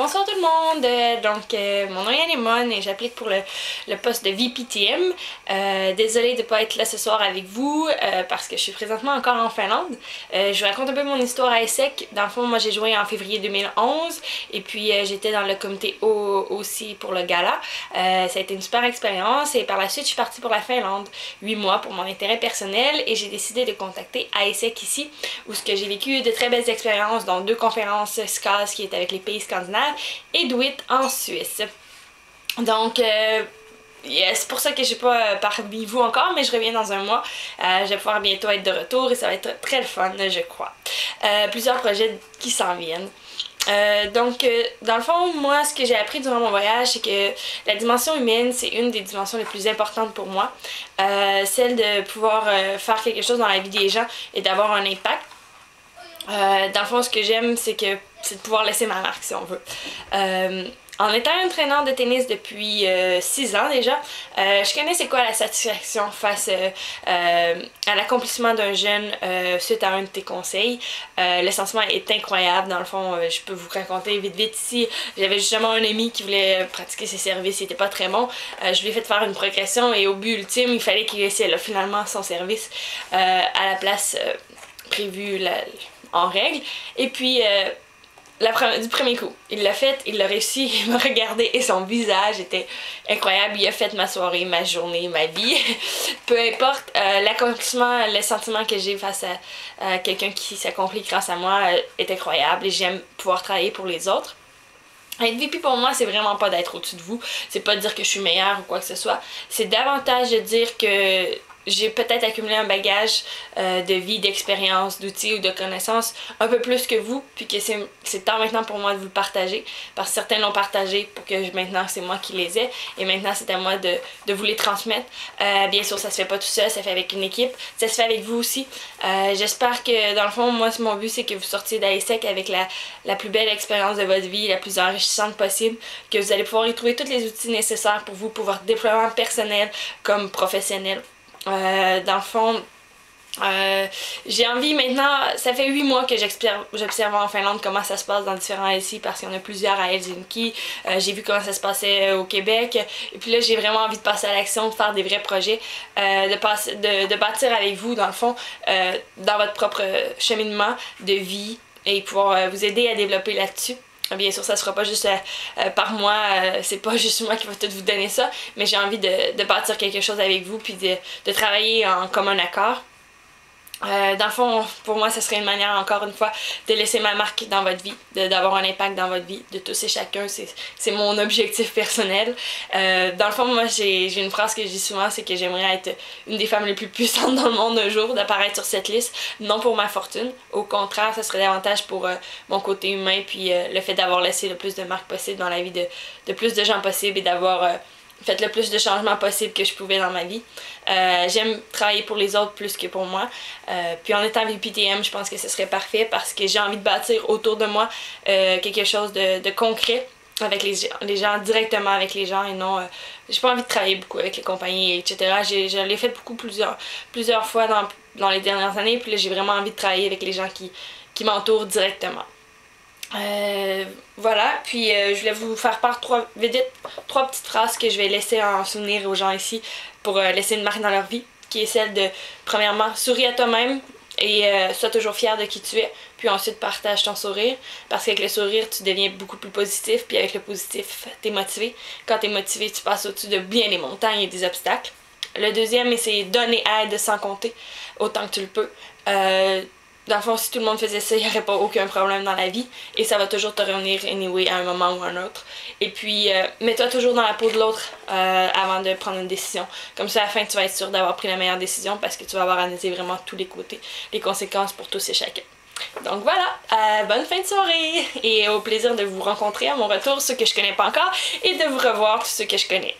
Bonsoir tout le monde! Mon nom est Anémone et j'applique pour le poste de VPTM. Désolée de ne pas être là ce soir avec vous parce que je suis présentement encore en Finlande. Je vous raconte un peu mon histoire à ESSEC. Dans le fond, moi j'ai joué en février 2011 et puis j'étais dans le comité aussi pour le gala. Ça a été une super expérience et par la suite je suis partie pour la Finlande 8 mois pour mon intérêt personnel et j'ai décidé de contacter ESSEC ici où j'ai vécu de très belles expériences dont 2 conférences SCAS qui est avec les pays scandinaves et DOIT en Suisse. Donc, c'est pour ça que je suis pas parmi vous encore, mais je reviens dans un mois. Je vais pouvoir bientôt être de retour et ça va être très le fun, je crois. Plusieurs projets qui s'en viennent. Dans le fond, moi, ce que j'ai appris durant mon voyage, c'est que la dimension humaine, c'est une des dimensions les plus importantes pour moi. Celle de pouvoir faire quelque chose dans la vie des gens et d'avoir un impact. Dans le fond, ce que j'aime, c'est de pouvoir laisser ma marque, si on veut. En étant entraîneur de tennis depuis 6 ans déjà, je connais c'est quoi la satisfaction face à l'accomplissement d'un jeune suite à un de tes conseils. Le sentiment est incroyable. Dans le fond, je peux vous raconter vite ici. J'avais justement un ami qui voulait pratiquer ses services, il était pas très bon. Je lui ai fait faire une progression et au but ultime, il fallait qu'il essaie finalement son service à la place prévue en règle. Et puis, du premier coup, il l'a fait, il l'a réussi, il m'a regardé et son visage était incroyable. Il a fait ma soirée, ma journée, ma vie. Peu importe, l'accomplissement, le sentiment que j'ai face à quelqu'un qui s'accomplit grâce à moi est incroyable et j'aime pouvoir travailler pour les autres. Être VP pour moi, c'est vraiment pas d'être au-dessus de vous, c'est pas de dire que je suis meilleure ou quoi que ce soit, c'est davantage de dire que j'ai peut-être accumulé un bagage de vie, d'expérience, d'outils ou de connaissances un peu plus que vous, puis que c'est temps maintenant pour moi de vous le partager, parce que certains l'ont partagé pour que maintenant c'est moi qui les ai, et maintenant c'est à moi de vous les transmettre. Bien sûr, ça se fait pas tout seul, ça se fait avec une équipe, ça se fait avec vous aussi. J'espère que dans le fond, moi mon but c'est que vous sortiez d'ESSEC avec la plus belle expérience de votre vie, la plus enrichissante possible, que vous allez pouvoir y trouver tous les outils nécessaires pour vous, pour votre déploiement personnel comme professionnel. Dans le fond, j'ai envie maintenant, ça fait 8 mois que j'observe en Finlande comment ça se passe dans différents LC parce qu'il y en a plusieurs à Helsinki, j'ai vu comment ça se passait au Québec et puis là j'ai vraiment envie de passer à l'action, de faire des vrais projets, de bâtir avec vous dans le fond, dans votre propre cheminement de vie et pouvoir vous aider à développer là-dessus. Bien sûr, ça sera pas juste par moi, c'est pas juste moi qui va tout vous donner ça, mais j'ai envie de bâtir quelque chose avec vous puis de travailler en commun accord. Dans le fond, pour moi, ce serait une manière, encore une fois, de laisser ma marque dans votre vie, d'avoir un impact dans votre vie, de tous et chacun, c'est mon objectif personnel. Dans le fond, moi, j'ai une phrase que je dis souvent, c'est que j'aimerais être une des femmes les plus puissantes dans le monde un jour, d'apparaître sur cette liste, non pour ma fortune, au contraire, ce serait davantage pour mon côté humain, puis le fait d'avoir laissé le plus de marques possible dans la vie de plus de gens possible et d'avoir fait le plus de changements possible que je pouvais dans ma vie. J'aime travailler pour les autres plus que pour moi. Puis en étant VPTM, je pense que ce serait parfait parce que j'ai envie de bâtir autour de moi quelque chose de concret avec les gens, directement avec les gens et non... j'ai pas envie de travailler beaucoup avec les compagnies, etc. Je l'ai fait plusieurs fois dans les dernières années, puis là j'ai vraiment envie de travailler avec les gens qui m'entourent directement. Voilà, puis je voulais vous faire part trois petites phrases que je vais laisser en souvenir aux gens ici pour laisser une marque dans leur vie, qui est celle de, premièrement, souris à toi-même et sois toujours fier de qui tu es, puis ensuite partage ton sourire, parce qu'avec le sourire, tu deviens beaucoup plus positif, puis avec le positif, t'es motivé. Quand t'es motivé, tu passes au-dessus de bien des montagnes et des obstacles. Le deuxième, c'est donner aide sans compter, autant que tu le peux. Dans le fond, si tout le monde faisait ça, il n'y aurait pas aucun problème dans la vie. Et ça va toujours te revenir anyway à un moment ou à un autre. Et puis, mets-toi toujours dans la peau de l'autre avant de prendre une décision. Comme ça, à la fin, tu vas être sûr d'avoir pris la meilleure décision parce que tu vas avoir analysé vraiment tous les côtés, les conséquences pour tous et chacun. Donc voilà, bonne fin de soirée et au plaisir de vous rencontrer à mon retour, ceux que je connais pas encore, et de vous revoir tous ceux que je connais.